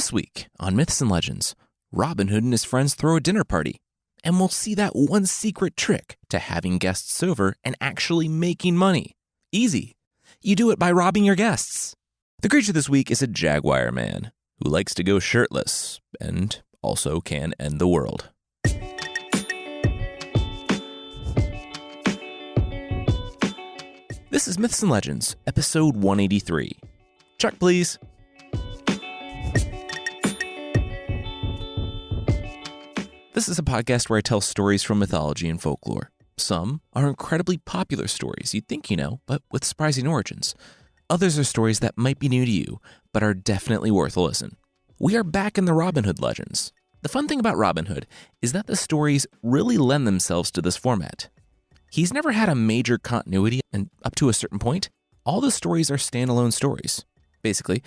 This week on Myths and Legends, Robin Hood and his friends throw a dinner party, and we'll see that one secret trick to having guests over and actually making money. Easy. You do it by robbing your guests. The creature this week is a Jaguar man who likes to go shirtless and also can end the world. This is Myths and Legends, episode 183. Chuck, please. This is a podcast where I tell stories from mythology and folklore. Some are incredibly popular stories you'd think you know, but with surprising origins. Others are stories that might be new to you, but are definitely worth a listen. We are back in the Robin Hood legends. The fun thing about Robin Hood is that the stories really lend themselves to this format. He's never had a major continuity, and up to a certain point, all the stories are standalone stories. Basically,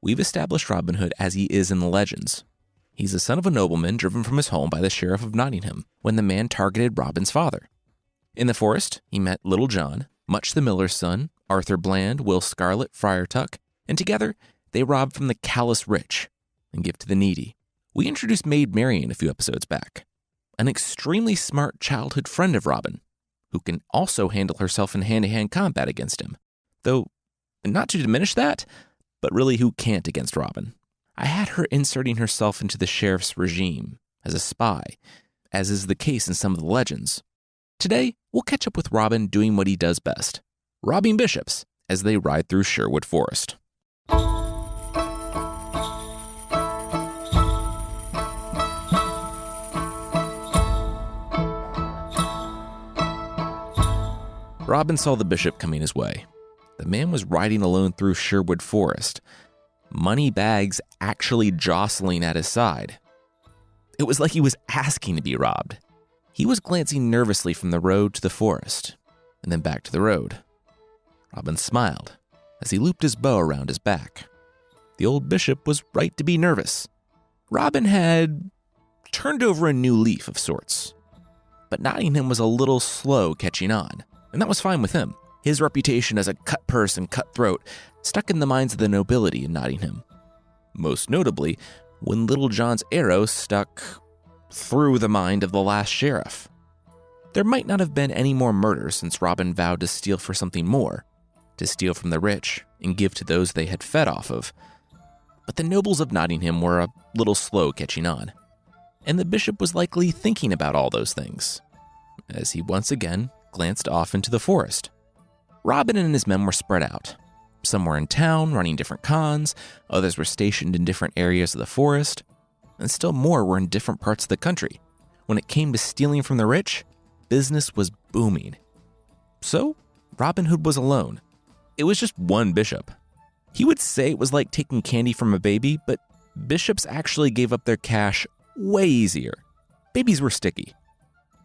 we've established Robin Hood as he is in the legends. He's the son of a nobleman driven from his home by the sheriff of Nottingham when the man targeted Robin's father. In the forest, he met Little John, Much the Miller's son, Arthur Bland, Will Scarlet, Friar Tuck, and together they rob from the callous rich and give to the needy. We introduced Maid Marian a few episodes back, an extremely smart childhood friend of Robin, who can also handle herself in hand-to-hand combat against him. Though, not to diminish that, but really who can't against Robin. I had her inserting herself into the sheriff's regime as a spy, as is the case in some of the legends. Today, we'll catch up with Robin doing what he does best, robbing bishops as they ride through Sherwood Forest. Robin saw the bishop coming his way. The man was riding alone through Sherwood Forest, money bags actually jostling at his side. It was like he was asking to be robbed. He was glancing nervously from the road to the forest, and then back to the road. Robin smiled as he looped his bow around his back. The old bishop was right to be nervous. Robin had turned over a new leaf of sorts, but Nottingham was a little slow catching on, and that was fine with him. His reputation as a cut purse and cutthroat stuck in the minds of the nobility in Nottingham. Most notably, when Little John's arrow stuck through the mind of the last sheriff. There might not have been any more murders since Robin vowed to steal for something more, to steal from the rich and give to those they had fed off of. But the nobles of Nottingham were a little slow catching on, and the bishop was likely thinking about all those things, as he once again glanced off into the forest. Robin and his men were spread out. Some were in town, running different cons, others were stationed in different areas of the forest, and still more were in different parts of the country. When it came to stealing from the rich, business was booming. So, Robin Hood was alone. It was just one bishop. He would say it was like taking candy from a baby, but bishops actually gave up their cash way easier. Babies were sticky.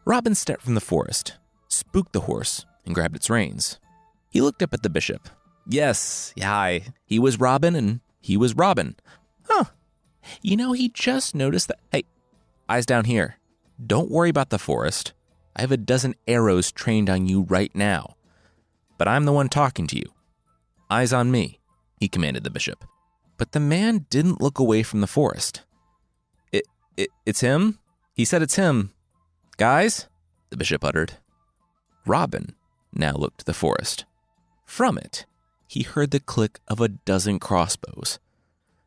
Robin stepped from the forest, spooked the horse, and grabbed its reins. He looked up at the bishop. Yes, hi. He was Robin, and he was Robin. Huh. You know, he just noticed that. Hey, eyes down here. Don't worry about the forest. I have a dozen arrows trained on you right now. But I'm the one talking to you. Eyes on me, he commanded the bishop. But the man didn't look away from the forest. It's him? He said it's him. Guys, the bishop uttered. Robin now looked to the forest. From it, he heard the click of a dozen crossbows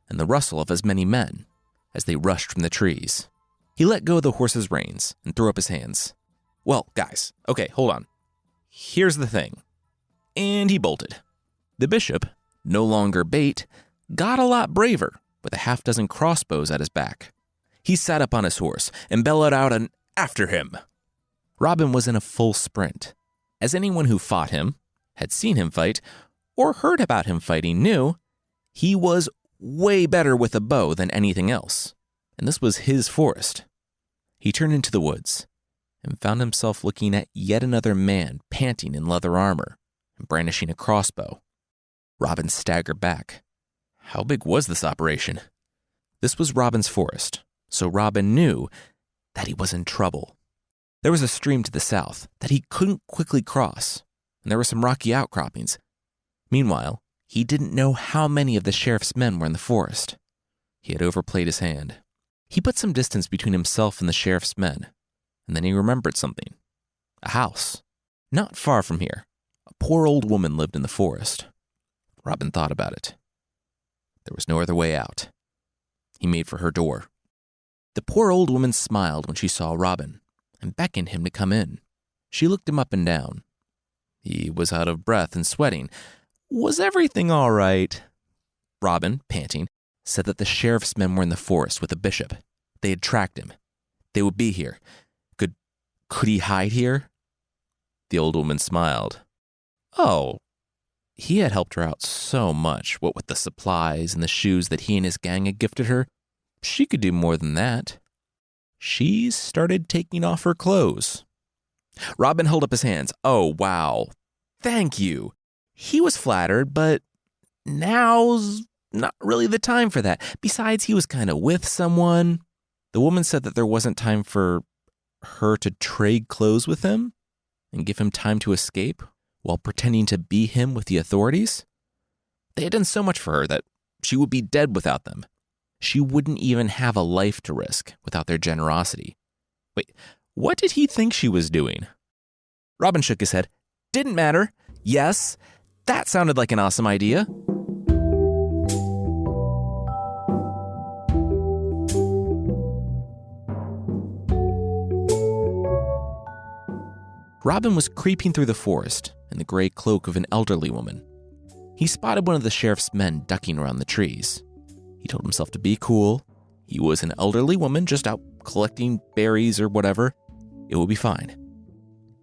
and the rustle of as many men as they rushed from the trees. He let go of the horse's reins and threw up his hands. Well, guys, okay, hold on. Here's the thing. And he bolted. The bishop, no longer bait, got a lot braver with a half dozen crossbows at his back. He sat up on his horse and bellowed out an "After him!" Robin was in a full sprint. As anyone who fought him, had seen him fight, or heard about him fighting knew, he was way better with a bow than anything else, and this was his forest. He turned into the woods and found himself looking at yet another man panting in leather armor and brandishing a crossbow. Robin staggered back. How big was this operation? This was Robin's forest, so Robin knew that he was in trouble. There was a stream to the south that he couldn't quickly cross, and there were some rocky outcroppings. Meanwhile, he didn't know how many of the sheriff's men were in the forest. He had overplayed his hand. He put some distance between himself and the sheriff's men, and then he remembered something. A house. Not far from here. A poor old woman lived in the forest. Robin thought about it. There was no other way out. He made for her door. The poor old woman smiled when she saw Robin and beckoned him to come in. She looked him up and down. He was out of breath and sweating. Was everything all right? Robin, panting, said that the sheriff's men were in the forest with the bishop. They had tracked him. They would be here. Could he hide here? The old woman smiled. Oh, he had helped her out so much, what with the supplies and the shoes that he and his gang had gifted her. She could do more than that. She started taking off her clothes. Robin held up his hands. Oh, wow. Thank you. He was flattered, but now's not really the time for that. Besides, he was kind of with someone. The woman said that there wasn't time for her to trade clothes with him and give him time to escape while pretending to be him with the authorities. They had done so much for her that she would be dead without them. She wouldn't even have a life to risk without their generosity. Wait, what did he think she was doing? Robin shook his head. Didn't matter. Yes, that sounded like an awesome idea. Robin was creeping through the forest in the gray cloak of an elderly woman. He spotted one of the sheriff's men ducking around the trees. He told himself to be cool. He was an elderly woman just out collecting berries or whatever. It would be fine.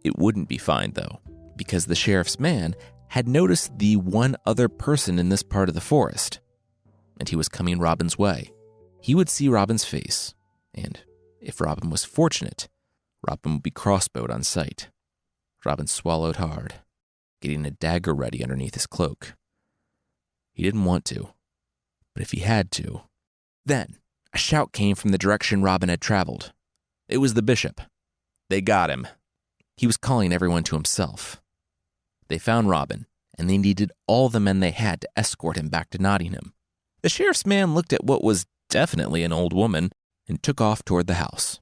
It wouldn't be fine, though, because the sheriff's man had noticed the one other person in this part of the forest, and he was coming Robin's way. He would see Robin's face, and if Robin was fortunate, Robin would be crossbowed on sight. Robin swallowed hard, getting a dagger ready underneath his cloak. He didn't want to, but if he had to. Then, a shout came from the direction Robin had traveled. It was the bishop. They got him. He was calling everyone to himself. They found Robin, and they needed all the men they had to escort him back to Nottingham. The sheriff's man looked at what was definitely an old woman and took off toward the house.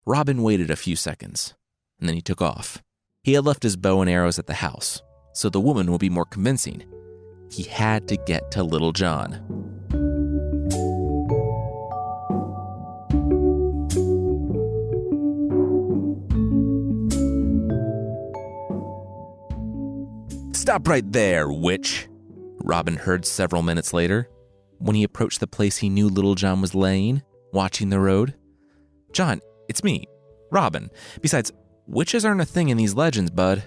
Robin waited a few seconds, and then he took off. He had left his bow and arrows at the house, so the woman would be more convincing. He had to get to Little John. Stop right there, witch, Robin heard several minutes later, when he approached the place he knew Little John was laying, watching the road. John, it's me, Robin. Besides, witches aren't a thing in these legends, bud.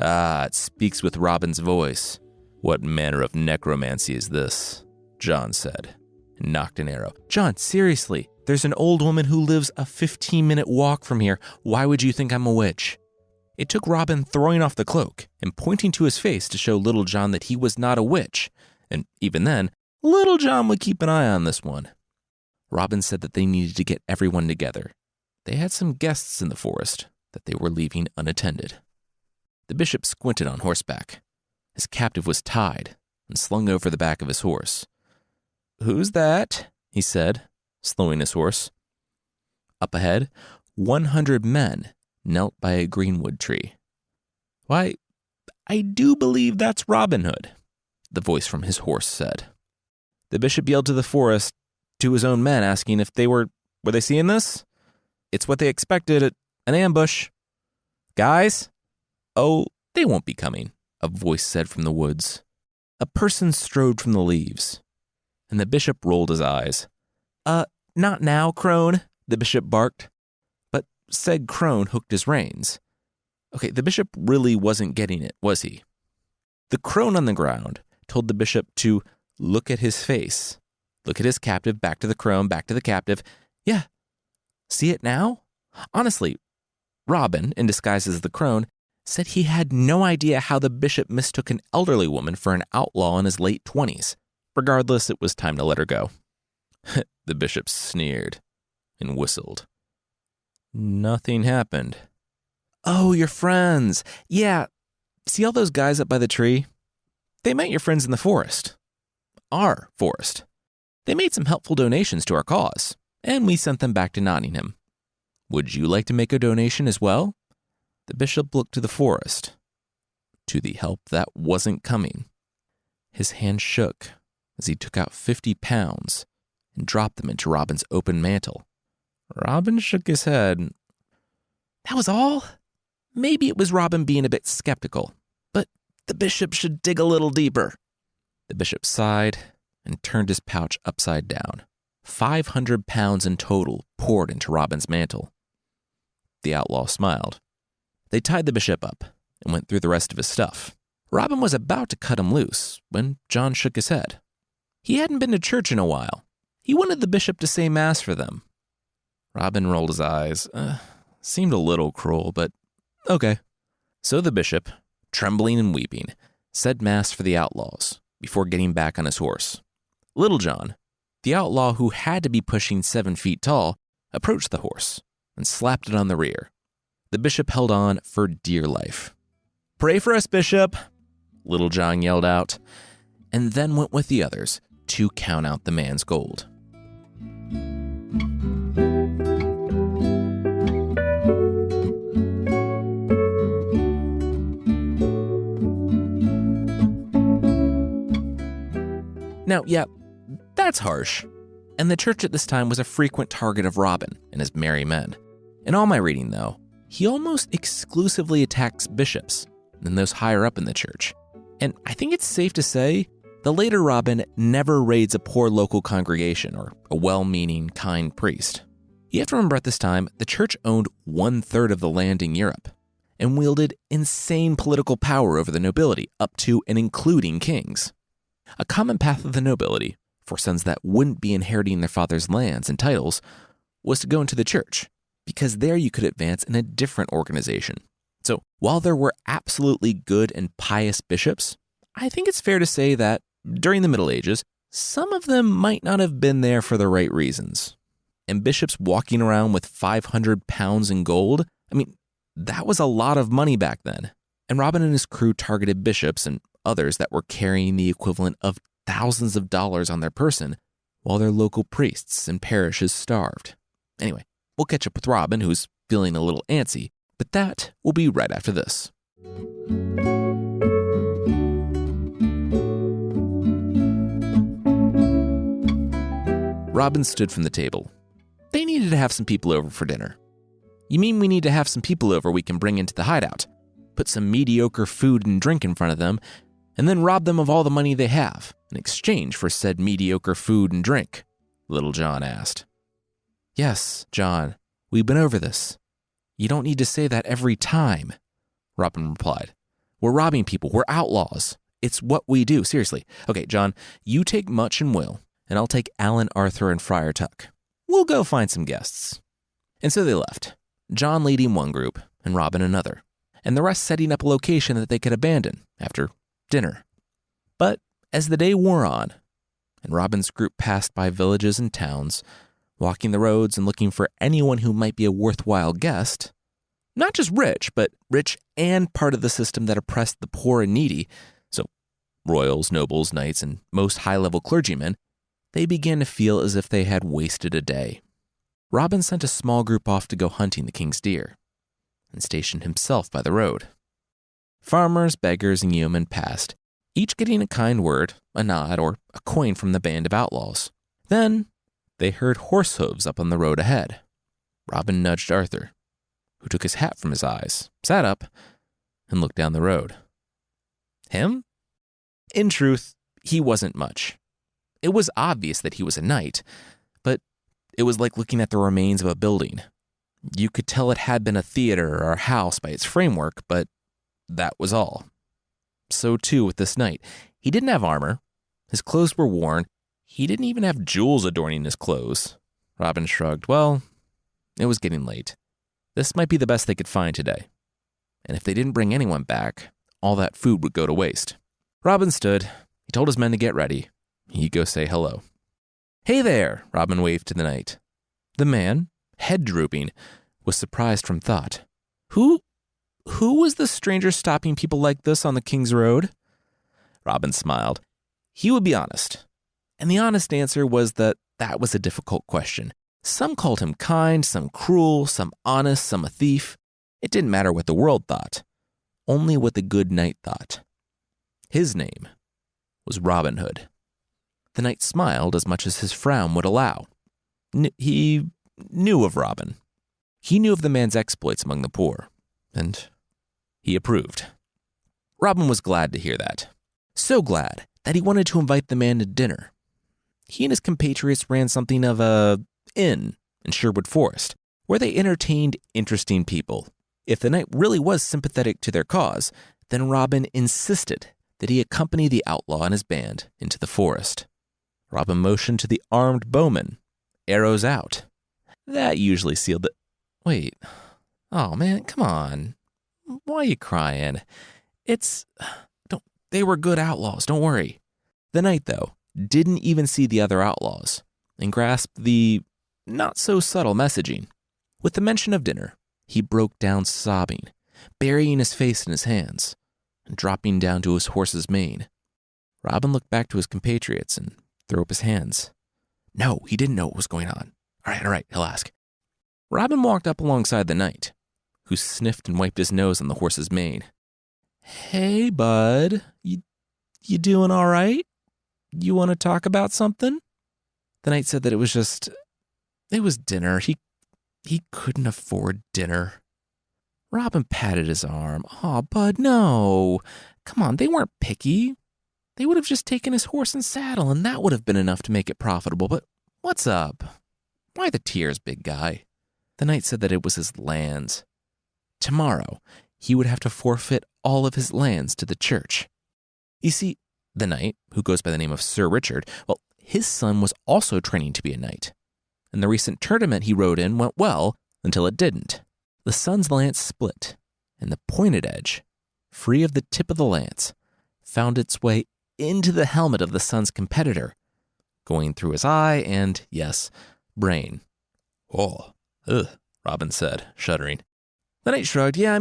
Ah, it speaks with Robin's voice. What manner of necromancy is this? John said, and knocked an arrow. John, seriously, there's an old woman who lives a 15-minute walk from here. Why would you think I'm a witch? It took Robin throwing off the cloak and pointing to his face to show Little John that he was not a witch. And even then, Little John would keep an eye on this one. Robin said that they needed to get everyone together. They had some guests in the forest that they were leaving unattended. The bishop squinted on horseback. His captive was tied and slung over the back of his horse. Who's that? He said, slowing his horse. Up ahead, 100 men knelt by a greenwood tree. Why, I do believe that's Robin Hood, the voice from his horse said. The bishop yelled to the forest, to his own men, asking if they were they seeing this? It's what they expected, an ambush. Guys? Oh, they won't be coming, a voice said from the woods. A person strode from the leaves, and the bishop rolled his eyes. Not now, crone, the bishop barked. But said crone hooked his reins. Okay, the bishop really wasn't getting it, was he? The crone on the ground told the bishop to look at his face. Look at his captive, back to the crone, back to the captive. Yeah. See it now? Honestly, Robin, in disguise as the crone, said he had no idea how the bishop mistook an elderly woman for an outlaw in his late 20s. Regardless, it was time to let her go. The bishop sneered and whistled. Nothing happened. Oh, your friends. Yeah. See all those guys up by the tree? They met your friends in the forest. Our forest. They made some helpful donations to our cause, and we sent them back to Nottingham. Would you like to make a donation as well?" The bishop looked to the forest, to the help that wasn't coming. His hand shook as he took out 50 pounds and dropped them into Robin's open mantle. Robin shook his head. That was all? Maybe it was Robin being a bit skeptical, but the bishop should dig a little deeper. The bishop sighed and turned his pouch upside down. 500 pounds in total poured into Robin's mantle. The outlaw smiled. They tied the bishop up and went through the rest of his stuff. Robin was about to cut him loose when John shook his head. He hadn't been to church in a while. He wanted the bishop to say mass for them. Robin rolled his eyes. Seemed a little cruel, but okay. So the bishop, trembling and weeping, said mass for the outlaws before getting back on his horse. Little John, the outlaw who had to be pushing 7 feet tall, approached the horse and slapped it on the rear. The bishop held on for dear life. "Pray for us, Bishop," Little John yelled out, and then went with the others to count out the man's gold. Now, yeah, that's harsh. And the church at this time was a frequent target of Robin and his merry men. In all my reading, though, he almost exclusively attacks bishops and those higher up in the church. And I think it's safe to say the later Robin never raids a poor local congregation or a well-meaning, kind priest. You have to remember at this time, the church owned 1/3 of the land in Europe and wielded insane political power over the nobility, up to and including kings. A common path of the nobility, for sons that wouldn't be inheriting their father's lands and titles, was to go into the church, because there you could advance in a different organization. So while there were absolutely good and pious bishops, I think it's fair to say that during the Middle Ages, some of them might not have been there for the right reasons. And bishops walking around with 500 pounds in gold, that was a lot of money back then. And Robin and his crew targeted bishops and others that were carrying the equivalent of thousands of dollars on their person, while their local priests and parishes starved. Anyway, we'll catch up with Robin, who's feeling a little antsy, but that will be right after this. Robin stood from the table. They needed to have some people over for dinner. "You mean we need to have some people over we can bring into the hideout, put some mediocre food and drink in front of them, and then rob them of all the money they have in exchange for said mediocre food and drink?" Little John asked. "Yes, John, we've been over this. You don't need to say that every time," Robin replied. "We're robbing people. We're outlaws. It's what we do. Seriously. Okay, John, you take Much and Will, and I'll take Alan, Arthur, and Friar Tuck. We'll go find some guests." And so they left, John leading one group and Robin another, and the rest setting up a location that they could abandon after dinner. But as the day wore on, and Robin's group passed by villages and towns, walking the roads and looking for anyone who might be a worthwhile guest, not just rich, but rich and part of the system that oppressed the poor and needy, so royals, nobles, knights, and most high-level clergymen, they began to feel as if they had wasted a day. Robin sent a small group off to go hunting the king's deer, and stationed himself by the road. Farmers, beggars, and yeomen passed, each getting a kind word, a nod, or a coin from the band of outlaws. Then they heard horse hooves up on the road ahead. Robin nudged Arthur, who took his hat from his eyes, sat up, and looked down the road. Him? In truth, he wasn't much. It was obvious that he was a knight, but it was like looking at the remains of a building. You could tell it had been a theater or a house by its framework, but that was all. So too with this knight. He didn't have armor. His clothes were worn. He didn't even have jewels adorning his clothes. Robin shrugged. Well, it was getting late. This might be the best they could find today. And if they didn't bring anyone back, all that food would go to waste. Robin stood. He told his men to get ready. He'd go say hello. "Hey there," Robin waved to the knight. The man, head drooping, was surprised from thought. Who was the stranger stopping people like this on the King's Road? Robin smiled. He would be honest. And the honest answer was that was a difficult question. Some called him kind, some cruel, some honest, some a thief. It didn't matter what the world thought, only what the good knight thought. His name was Robin Hood. The knight smiled as much as his frown would allow. He knew of Robin. He knew of the man's exploits among the poor, and he approved. Robin was glad to hear that. So glad that he wanted to invite the man to dinner. He and his compatriots ran something of an inn in Sherwood Forest, where they entertained interesting people. If the knight really was sympathetic to their cause, then Robin insisted that he accompany the outlaw and his band into the forest. Robin motioned to the armed bowman, arrows out. That usually sealed it. Wait. Oh, man, come on. Why are you crying? They were good outlaws, don't worry. The knight, though, didn't even see the other outlaws and grasped the not-so-subtle messaging. With the mention of dinner, he broke down sobbing, burying his face in his hands, and dropping down to his horse's mane. Robin looked back to his compatriots and threw up his hands. No, he didn't know what was going on. All right, he'll ask. Robin walked up alongside the knight, who sniffed and wiped his nose on the horse's mane. Hey, bud, you doing all right? You want to talk about something? The knight said that it was dinner. He couldn't afford dinner. Robin patted his arm. Aw, bud, no. Come on, they weren't picky. They would have just taken his horse and saddle, and that would have been enough to make it profitable. But what's up? Why the tears, big guy? The knight said that it was his lands. Tomorrow, he would have to forfeit all of his lands to the church. You see, the knight, who goes by the name of Sir Richard, well, his son was also training to be a knight. And the recent tournament he rode in went well until it didn't. The son's lance split, and the pointed edge, free of the tip of the lance, found its way into the helmet of the son's competitor, going through his eye and, yes, brain. Oh, Robin said, shuddering. The knight shrugged. Yeah,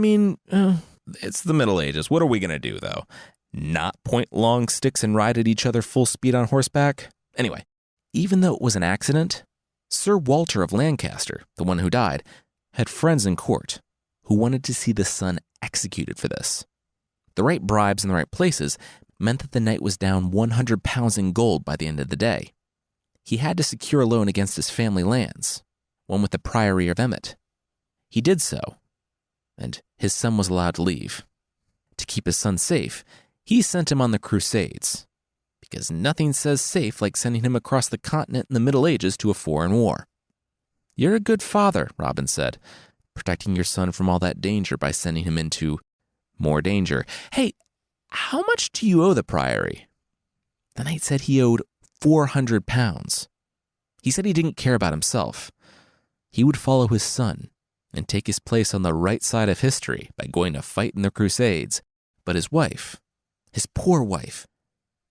it's the Middle Ages. What are we going to do, though? Not point long sticks and ride at each other full speed on horseback? Anyway, even though it was an accident, Sir Walter of Lancaster, the one who died, had friends in court who wanted to see the son executed for this. The right bribes in the right places meant that the knight was down 100 pounds in gold by the end of the day. He had to secure a loan against his family lands, one with the Priory of Emmet. He did so, and his son was allowed to leave. To keep his son safe, he sent him on the Crusades, because nothing says safe like sending him across the continent in the Middle Ages to a foreign war. You're a good father, Robin said, protecting your son from all that danger by sending him into more danger. Hey, how much do you owe the Priory? The knight said he owed 400 pounds. He said he didn't care about himself. He would follow his son and take his place on the right side of history by going to fight in the Crusades. But his wife, his poor wife,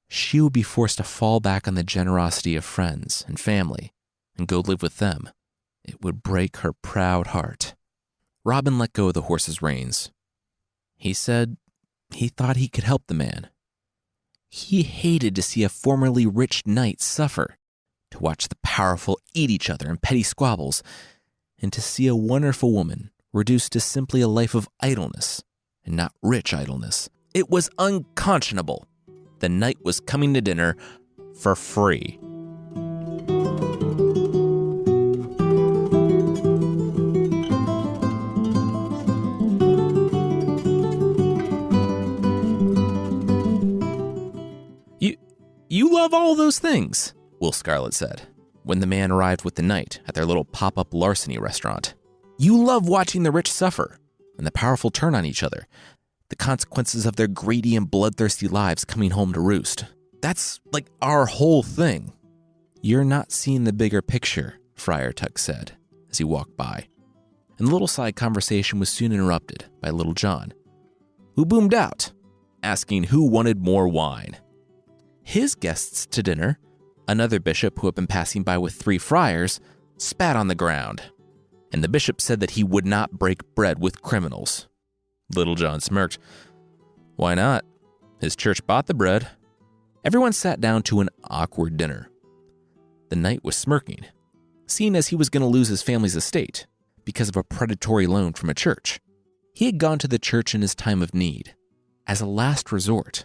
she would be forced to fall back on the generosity of friends and family and go live with them. It would break her proud heart. Robin let go of the horse's reins. He said he thought he could help the man. He hated to see a formerly rich knight suffer, to watch the powerful eat each other in petty squabbles, and to see a wonderful woman reduced to simply a life of idleness, and not rich idleness. It was unconscionable. The knight was coming to dinner for free. You love all those things, Will Scarlet said, when the man arrived with the knight at their little pop-up larceny restaurant. You love watching the rich suffer and the powerful turn on each other, the consequences of their greedy and bloodthirsty lives coming home to roost. That's like our whole thing. You're not seeing the bigger picture, Friar Tuck said as he walked by. And the little side conversation was soon interrupted by Little John, who boomed out, asking who wanted more wine. His guests to dinner, another bishop who had been passing by with 3 friars, spat on the ground, and the bishop said that he would not break bread with criminals. Little John smirked. Why not? His church bought the bread. Everyone sat down to an awkward dinner, The knight was smirking, seeing as he was going to lose his family's estate because of a predatory loan from a church. He had gone to the church in his time of need, as a last resort,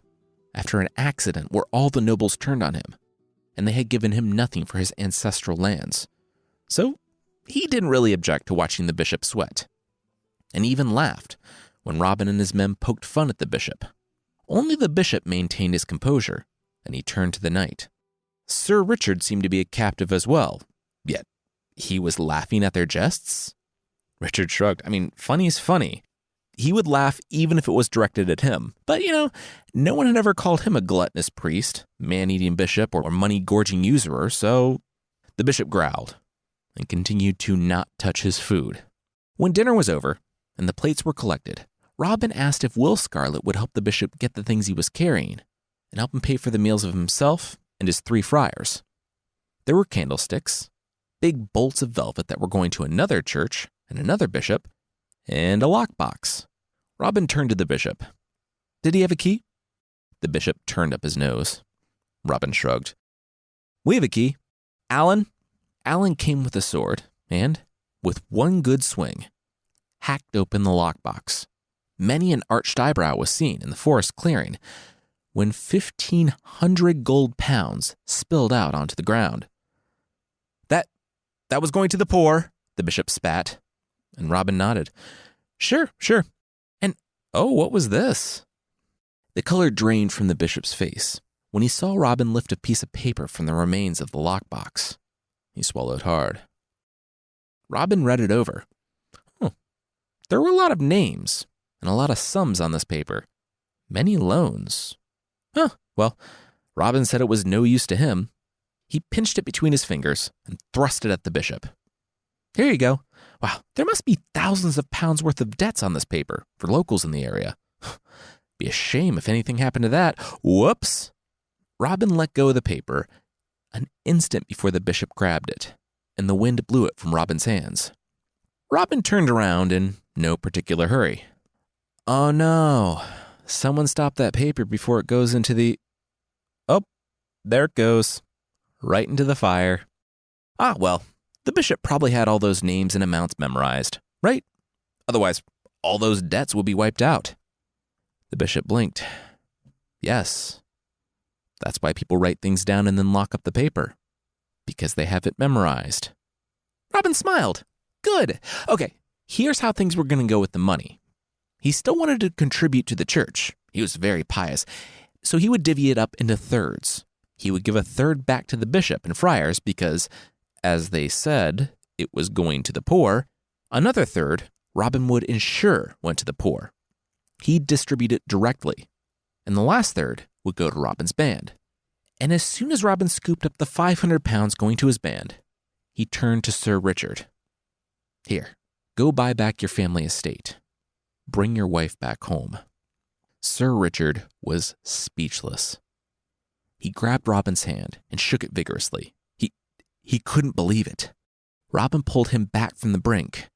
after an accident where all the nobles turned on him, and they had given him nothing for his ancestral lands. So he didn't really object to watching the bishop sweat, and even laughed when Robin and his men poked fun at the bishop. Only the bishop maintained his composure, and he turned to the knight. Sir Richard seemed to be a captive as well, yet he was laughing at their jests? Richard shrugged. Funny is funny. He would laugh even if it was directed at him. But, no one had ever called him a gluttonous priest, man-eating bishop, or money-gorging usurer, so the bishop growled and continued to not touch his food. When dinner was over and the plates were collected, Robin asked if Will Scarlet would help the bishop get the things he was carrying and help him pay for the meals of himself and his 3 friars. There were candlesticks, big bolts of velvet that were going to another church and another bishop, and a lockbox. Robin turned to the bishop. Did he have a key? The bishop turned up his nose. Robin shrugged. We have a key. Alan came with a sword and, with one good swing, hacked open the lockbox. Many an arched eyebrow was seen in the forest clearing when 1,500 gold pounds spilled out onto the ground. That was going to the poor, the bishop spat, and Robin nodded. Sure. And, what was this? The color drained from the bishop's face when he saw Robin lift a piece of paper from the remains of the lockbox. He swallowed hard. Robin read it over. There were a lot of names and a lot of sums on this paper. Many loans. Well, Robin said it was no use to him. He pinched it between his fingers and thrust it at the bishop. Here you go. Wow, there must be thousands of pounds worth of debts on this paper for locals in the area. Be a shame if anything happened to that. Whoops. Robin let go of the paper an instant before the bishop grabbed it, and the wind blew it from Robin's hands. Robin turned around in no particular hurry. Oh no, someone stop that paper before it goes into the... Oh, there it goes. Right into the fire. Well, the bishop probably had all those names and amounts memorized, right? Otherwise, all those debts would be wiped out. The bishop blinked. Yes. That's why people write things down and then lock up the paper. Because they have it memorized. Robin smiled. Good. Okay, here's how things were going to go with the money. He still wanted to contribute to the church. He was very pious. So he would divvy it up into thirds. He would give a third back to the bishop and friars because, as they said, it was going to the poor. Another third, Robin would ensure went to the poor. He'd distribute it directly. And the last third would go to Robin's band. And as soon as Robin scooped up the 500 pounds going to his band, he turned to Sir Richard. Here, go buy back your family estate. Bring your wife back home. Sir Richard was speechless. He grabbed Robin's hand and shook it vigorously. He couldn't believe it. Robin pulled him back from the brink.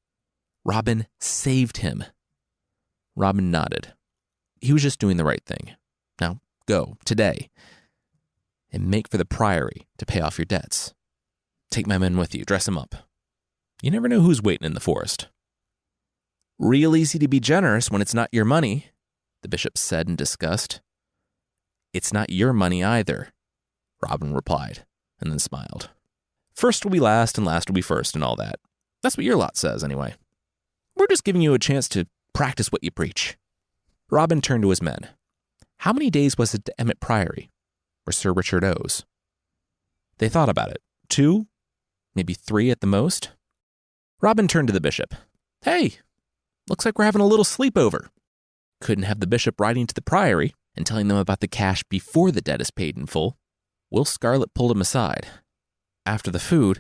Robin saved him. Robin nodded. He was just doing the right thing. Now, go, today, and make for the priory to pay off your debts. Take my men with you, dress them up. You never know who's waiting in the forest. Real easy to be generous when it's not your money, the bishop said in disgust. It's not your money either, Robin replied, and then smiled. First will be last and last will be first and all that. That's what your lot says, anyway. We're just giving you a chance to practice what you preach. Robin turned to his men. How many days was it to Emmet Priory, where Sir Richard owes? They thought about it. 2, maybe 3 at the most. Robin turned to the bishop. Hey, looks like we're having a little sleepover. Couldn't have the bishop riding to the priory and telling them about the cash before the debt is paid in full. Will Scarlet pulled him aside. After the food,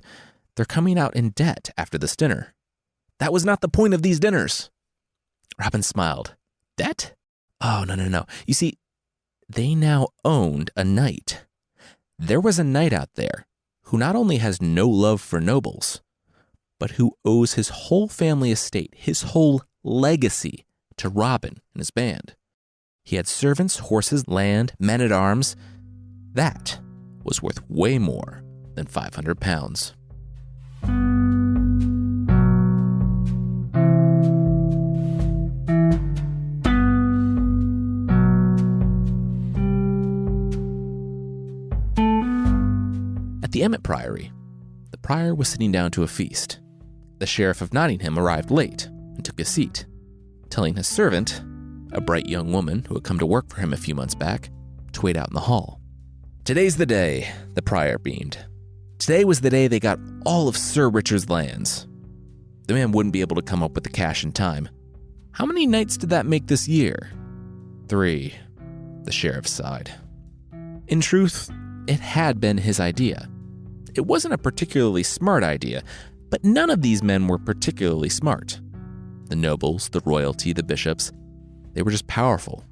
they're coming out in debt after this dinner. That was not the point of these dinners. Robin smiled. Debt? Oh, no. You see, they now owned a knight. There was a knight out there who not only has no love for nobles, but who owes his whole family estate, his whole legacy, to Robin and his band. He had servants, horses, land, men-at-arms. That was worth way more than 500 pounds. At the Emmett Priory, the prior was sitting down to a feast. The sheriff of Nottingham arrived late and took his seat, telling his servant, a bright young woman who had come to work for him a few months back, to wait out in the hall. "Today's the day," the prior beamed. "Today was the day they got all of Sir Richard's lands. The man wouldn't be able to come up with the cash in time. How many nights did that make this year?" 3, the sheriff sighed. In truth, it had been his idea. It wasn't a particularly smart idea, but none of these men were particularly smart. The nobles, the royalty, the bishops, they were just powerful.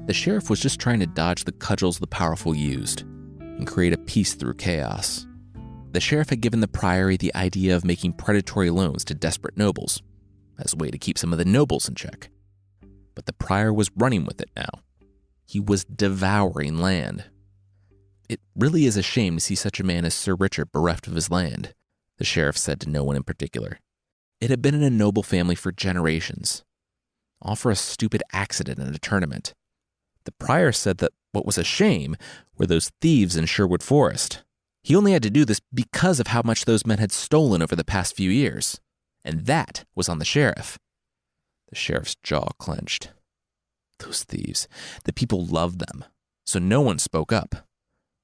The sheriff was just trying to dodge the cudgels the powerful used and create a peace through chaos. The sheriff had given the priory the idea of making predatory loans to desperate nobles as a way to keep some of the nobles in check. But the prior was running with it now. He was devouring land. "It really is a shame to see such a man as Sir Richard bereft of his land," the sheriff said to no one in particular. It had been in a noble family for generations, all for a stupid accident in a tournament. The prior said that what was a shame were those thieves in Sherwood Forest. He only had to do this because of how much those men had stolen over the past few years, and that was on the sheriff. The sheriff's jaw clenched. Those thieves, the people loved them, so no one spoke up.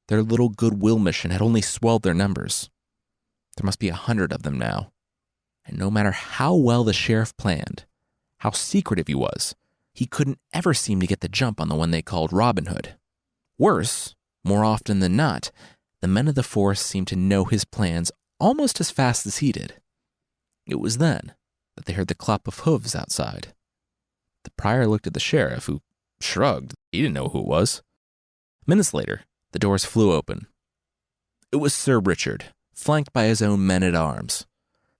Their little goodwill mission had only swelled their numbers. There must be 100 of them now. And no matter how well the sheriff planned, how secretive he was, he couldn't ever seem to get the jump on the one they called Robin Hood. Worse, more often than not, the men of the forest seemed to know his plans almost as fast as he did. It was then that they heard the clop of hooves outside. The prior looked at the sheriff, who shrugged. He didn't know who it was. Minutes later, the doors flew open. It was Sir Richard, flanked by his own men-at-arms.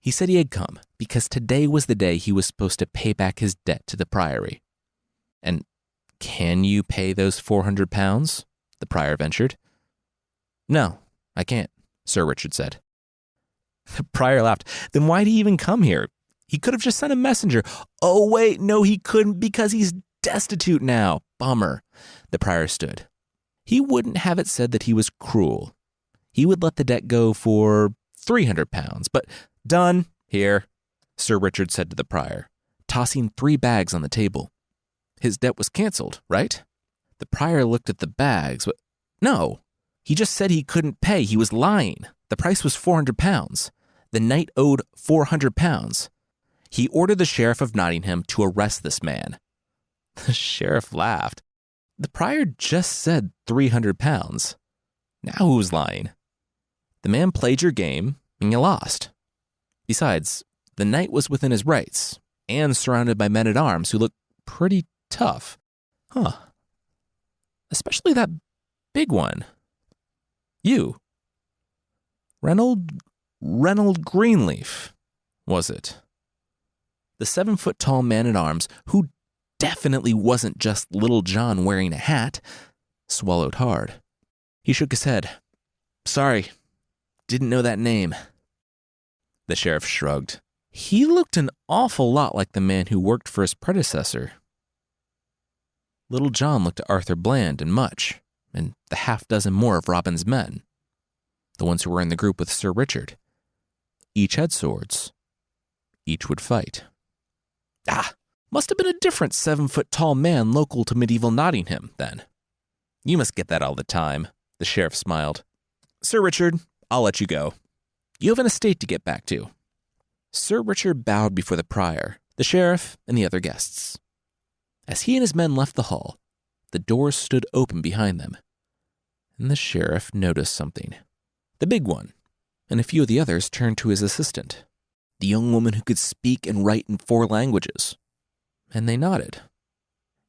He said he had come because today was the day he was supposed to pay back his debt to the priory. "And can you pay those 400 pounds? The prior ventured. "No, I can't," Sir Richard said. The prior laughed. "Then why did he even come here? He could have just sent a messenger." "Oh, wait, no, he couldn't because he's destitute now. Bummer." The prior stood. He wouldn't have it said that he was cruel. He would let the debt go for 300 pounds, but "Done here," Sir Richard said to the prior, tossing 3 bags on the table. His debt was canceled, right? The prior looked at the bags, but no, he just said he couldn't pay. He was lying. The price was 400 pounds. The knight owed 400 pounds. He ordered the sheriff of Nottingham to arrest this man. The sheriff laughed. The prior just said 300 pounds. Now who's lying? The man played your game, and you lost. Besides, the knight was within his rights, and surrounded by men-at-arms who looked pretty tough. Especially that big one. You. Reynold Greenleaf, was it? The 7-foot-tall man-at-arms, who definitely wasn't just Little John wearing a hat, swallowed hard. He shook his head. "Sorry, didn't know that name." The sheriff shrugged. He looked an awful lot like the man who worked for his predecessor. Little John looked at Arthur Bland and Much, and the 6 more of Robin's men, the ones who were in the group with Sir Richard. Each had swords. Each would fight. Must have been a different 7-foot-tall man local to medieval Nottingham, then. "You must get that all the time," the sheriff smiled. "Sir Richard, I'll let you go. You have an estate to get back to." Sir Richard bowed before the prior, the sheriff, and the other guests. As he and his men left the hall, the doors stood open behind them, and the sheriff noticed something. The big one, and a few of the others turned to his assistant, the young woman who could speak and write in 4 languages, and they nodded.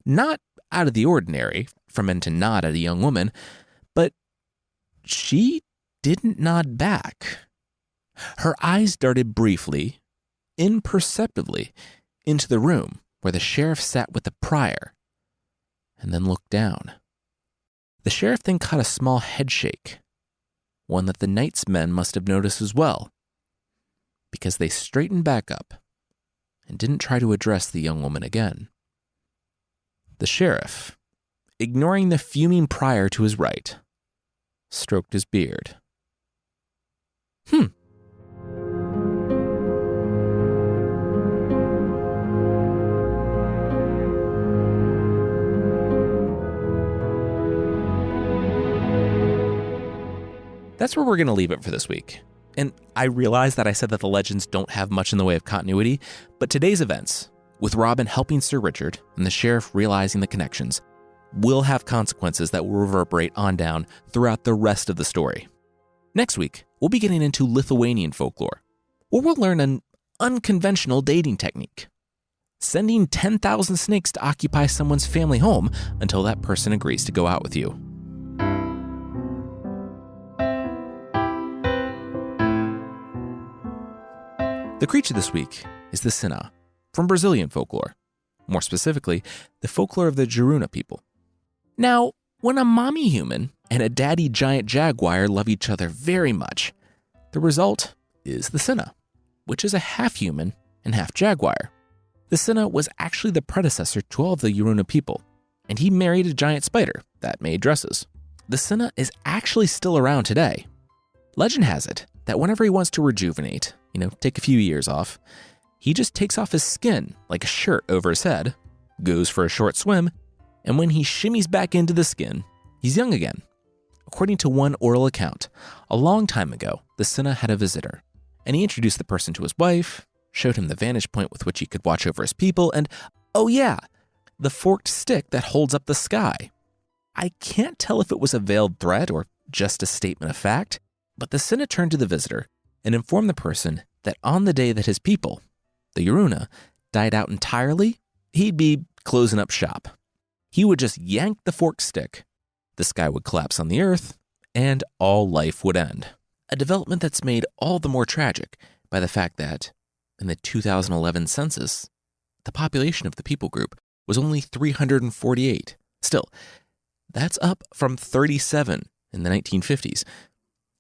Not out of the ordinary, for men to nod at a young woman, but she didn't nod back. Her eyes darted briefly, imperceptibly, into the room where the sheriff sat with the prior, and then looked down. The sheriff then caught a small headshake, one that the night's men must have noticed as well, because they straightened back up and didn't try to address the young woman again. The sheriff, ignoring the fuming prior to his right, stroked his beard. That's where we're going to leave it for this week. And I realize that I said that the legends don't have much in the way of continuity, but today's events, with Robin helping Sir Richard and the sheriff realizing the connections, will have consequences that will reverberate on down throughout the rest of the story. Next week, we'll be getting into Lithuanian folklore, where we'll learn an unconventional dating technique: sending 10,000 snakes to occupy someone's family home until that person agrees to go out with you. The creature this week is the Sinna, from Brazilian folklore. More specifically, the folklore of the Jaruna people. Now, when a mommy human and a daddy giant jaguar love each other very much, the result is the Sinna, which is a half human and half jaguar. The Sinna was actually the predecessor to all of the Jaruna people, and he married a giant spider that made dresses. The Sinna is actually still around today. Legend has it that whenever he wants to rejuvenate, take a few years off, he just takes off his skin like a shirt over his head, goes for a short swim, and when he shimmies back into the skin, he's young again. According to one oral account, a long time ago, the Sinna had a visitor, and he introduced the person to his wife, showed him the vantage point with which he could watch over his people, and, oh yeah, the forked stick that holds up the sky. I can't tell if it was a veiled threat or just a statement of fact, but the Sinna turned to the visitor and informed the person that on the day that his people, the Jaruna, died out entirely, he'd be closing up shop. He would just yank the forked stick, the sky would collapse on the earth, and all life would end. A development that's made all the more tragic by the fact that, in the 2011 census, the population of the people group was only 348. Still, that's up from 37 in the 1950s.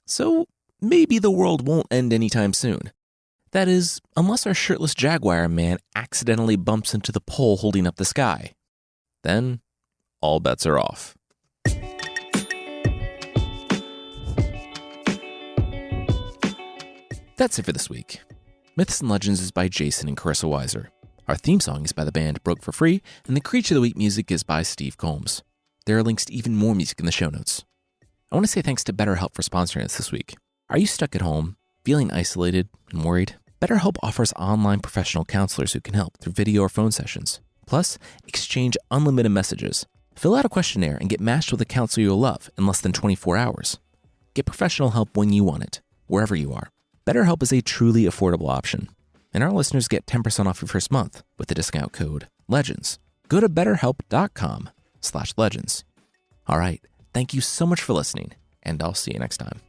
So maybe the world won't end anytime soon. That is, unless our shirtless Jaguar man accidentally bumps into the pole holding up the sky. Then, all bets are off. That's it for this week. Myths and Legends is by Jason and Carissa Weiser. Our theme song is by the band Broke for Free, and the Creature of the Week music is by Steve Combs. There are links to even more music in the show notes. I want to say thanks to BetterHelp for sponsoring us this week. Are you stuck at home, feeling isolated and worried? BetterHelp offers online professional counselors who can help through video or phone sessions. Plus, exchange unlimited messages. Fill out a questionnaire and get matched with a counselor you'll love in less than 24 hours. Get professional help when you want it, wherever you are. BetterHelp is a truly affordable option. And our listeners get 10% off your first month with the discount code LEGENDS. Go to betterhelp.com/legends. All right, thank you so much for listening, and I'll see you next time.